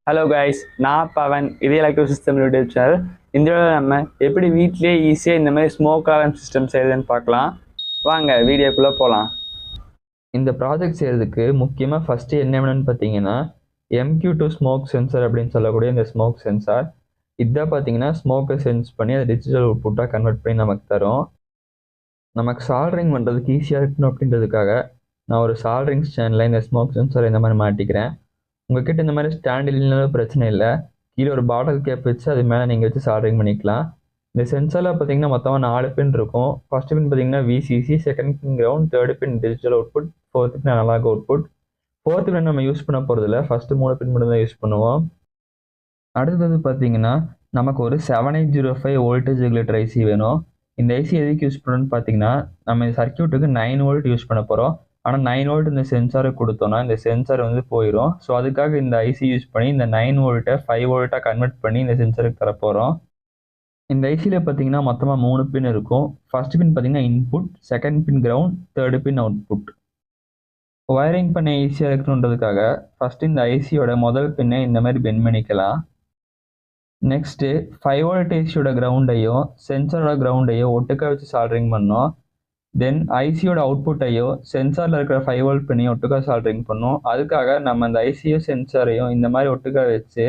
Hello guys, நான் பவன். இது electric system YouTube channel. இந்த வீடியோவில் நம்ம எப்படி வீட்லேயே ஈஸியாக இந்த மாதிரி ஸ்மோக் அலாரம் சிஸ்டம் செய்யுதுன்னு பார்க்கலாம். வாங்க வீடியோக்குள்ளே போகலாம். இந்த ப்ராஜெக்ட் செய்கிறதுக்கு முக்கியமாக ஃபஸ்ட்டு என்ன வேணும்னு பார்த்தீங்கன்னா MQ2 ஸ்மோக் சென்சார் அப்படின்னு சொல்லக்கூடிய இந்த ஸ்மோக் சென்சார். இதான் பார்த்தீங்கன்னா ஸ்மோக்கை சென்ஸ் பண்ணி அதை டிஜிட்டல் அவுட்புட்டாக கன்வெர்ட் பண்ணி நமக்கு தரும். நமக்கு சால்ட்ரிங் பண்ணுறதுக்கு ஈஸியாக இருக்கணும் அப்படின்றதுக்காக நான் ஒரு சால்ட்ரிங் ஸ்டாண்டில் இந்த ஸ்மோக் சென்சார் இந்த மாதிரி மாட்டிக்கிறேன். உங்ககிட்ட இந்த மாதிரி ஸ்டாண்ட் இல்லைனாலும் பிரச்சனை இல்லை. கீழே ஒரு பாட்டில் கேப் வச்சு அது மேலே நீங்கள் வச்சு சால்ட்ரிங் பண்ணிக்கலாம். இந்த சென்சாரில் பார்த்தீங்கன்னா மொத்தமாக 4 பின் இருக்கும். ஃபஸ்ட்டு பின் பார்த்தீங்கன்னா VCC, second pin ground, third pin digital output, fourth pin analog output. Fourth pin நம்ம யூஸ் பண்ண போகிறதில்ல, ஃபஸ்ட்டு 3 பின் மட்டும் தான் யூஸ் பண்ணுவோம். அடுத்தது பார்த்தீங்கன்னா நமக்கு ஒரு 7805 வோல்டேஜ் ரெகுலேட்டர் ஐசி வேணும். இந்த ஐசி எதுக்கு யூஸ் பண்ணணும்னு பார்த்தீங்கன்னா நம்ம இந்த சர்க்கியூட்டுக்கு 9 வோல்ட் யூஸ் பண்ண போகிறோம். ஆனால் 9 வோல்ட் இந்த சென்சாரை கொடுத்தோன்னா இந்த சென்சார் போயிடும். ஸோ அதுக்காக இந்த ஐசி யூஸ் பண்ணி இந்த 9 வோல்ட்டை 5 வோல்ட்டாக கன்வெர்ட் பண்ணி இந்த சென்சாருக்கு தரப்போகிறோம். இந்த ஐசியில் பார்த்தீங்கன்னா மொத்தமாக 3 பின் இருக்கும். ஃபர்ஸ்ட் பின் பார்த்தீங்கன்னா input, second pin ground, third pin output. Wiring பண்ண ஈஸியாக இருக்கணுன்றதுக்காக ஃபஸ்ட்டு இந்த ஐசியோட முதல் பின்னை இந்த மாதிரி பெண்ட் பண்ணிக்கலாம். நெக்ஸ்ட்டு 5 வோல்ட் ஐசியோட கிரவுண்டையும் சென்சாரோட கிரவுண்டையும் ஒட்டுக்கா வச்சு சால்ட்ரிங் பண்ணோம். தென் ஐசியோட அவுட்புட்டையோ சென்சாரில் இருக்கிற 5 வோல்ட் பின்னையும் ஒட்டுக்கா சால்ட்ரிங் பண்ணோம். அதுக்காக நம்ம அந்த ஐசியும் சென்சாரையும் இந்த மாதிரி ஒட்டுக்கா வச்சு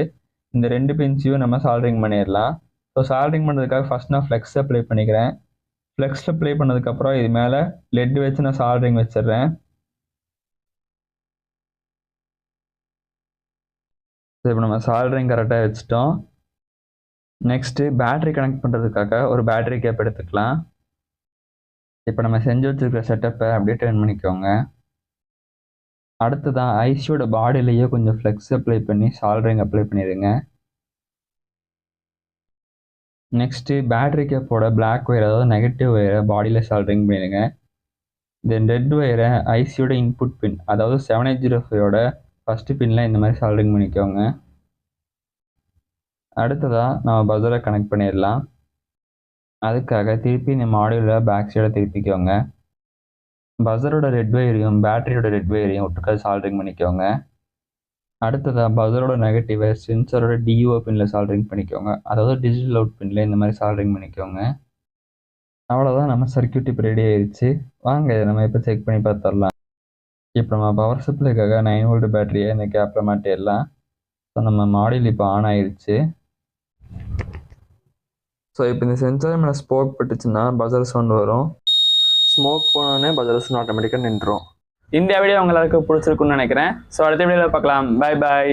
இந்த 2 பின்ஸையும் நம்ம சால்ட்ரிங் பண்ணிடலாம். ஸோ சால்ட்ரிங் பண்ணுறதுக்காக ஃபஸ்ட் நான் ஃப்ளெக்ஸ் அப்ளை பண்ணிக்கிறேன். ஃப்ளெக்ஸ் அப்ளை பண்ணதுக்கப்புறம் இது மேலே லெட் வச்சு நான் சால்ட்ரிங் வச்சிடுறேன். இப்போ நம்ம சால்ட்ரிங் கரெக்டாக வச்சுட்டோம். நெக்ஸ்ட்டு பேட்ரி கனெக்ட் பண்ணுறதுக்காக ஒரு பேட்ரி கேப் எடுத்துக்கலாம். இப்போ நம்ம செஞ்சு வச்சுருக்கிற செட்டப்பை அப்படியே டர்ன் பண்ணிக்கோங்க. அடுத்ததான் ஐசியோட பாடியிலேயே கொஞ்சம் ஃப்ளெக்ஸ் அப்ளை பண்ணி சால்ட்ரிங் அப்ளை பண்ணிடுங்க. நெக்ஸ்ட்டு பேட்ரி கேப்போட பிளாக் ஒயர், அதாவது நெகட்டிவ் ஒயரை பாடியில் சால்ட்ரிங் பண்ணிடுங்க. தென் ரெட் ஒயரை ஐசியோட இன்புட் பின், அதாவது 7805ஓட ஃபஸ்ட்டு பின்னில் இந்த மாதிரி சால்ட்ரிங் பண்ணிக்கோங்க. அடுத்ததாக நம்ம பஸரை கனெக்ட் பண்ணிடலாம். அதுக்காக திருப்பி இந்த மாடியூலில் பேக் சைடை திருப்பிக்கோங்க. பஸரோட ரெட் ஒயரையும் பேட்டரியோட ரெட் ஒயரையும் ஒட்டுக்கா சால்ட்ரிங் பண்ணிக்கோங்க. அடுத்ததாக பஸரோட நெகட்டிவை சென்சரோட DO பின்னில் சால்ட்ரிங் பண்ணிக்கோங்க, அதாவது டிஜிட்டல் அவுட் பின்னில் இந்த மாதிரி சால்ட்ரிங் பண்ணிக்கோங்க. அவ்வளோதான், நம்ம சர்க்கியூட் இப்போ ரெடி ஆயிடுச்சு. வாங்க இதை நம்ம இப்போ செக் பண்ணி பார்த்துடலாம். இப்போ நம்ம பவர் சப்ளைக்காக 9 வோல்ட் பேட்டரியை இந்த கேப்பில் மாட்டிடலாம். ஸோ நம்ம மாடியூல் இப்போ ஆன் ஆயிடுச்சு. ஸோ இப்போ இந்த சென்சார் மேலே ஸ்மோக் பட்டுச்சுன்னா பஸர் சவுண்ட் வரும். ஸ்மோக் போனோடனே பஸர் சவுண்ட் ஆட்டோமேட்டிக்காக நின்றுடும். இந்த வீடியோ உங்களுக்கு பிடிச்சிருக்குன்னு நினைக்கிறேன். ஸோ அடுத்த வீடியோவில் பார்க்கலாம். Bye bye.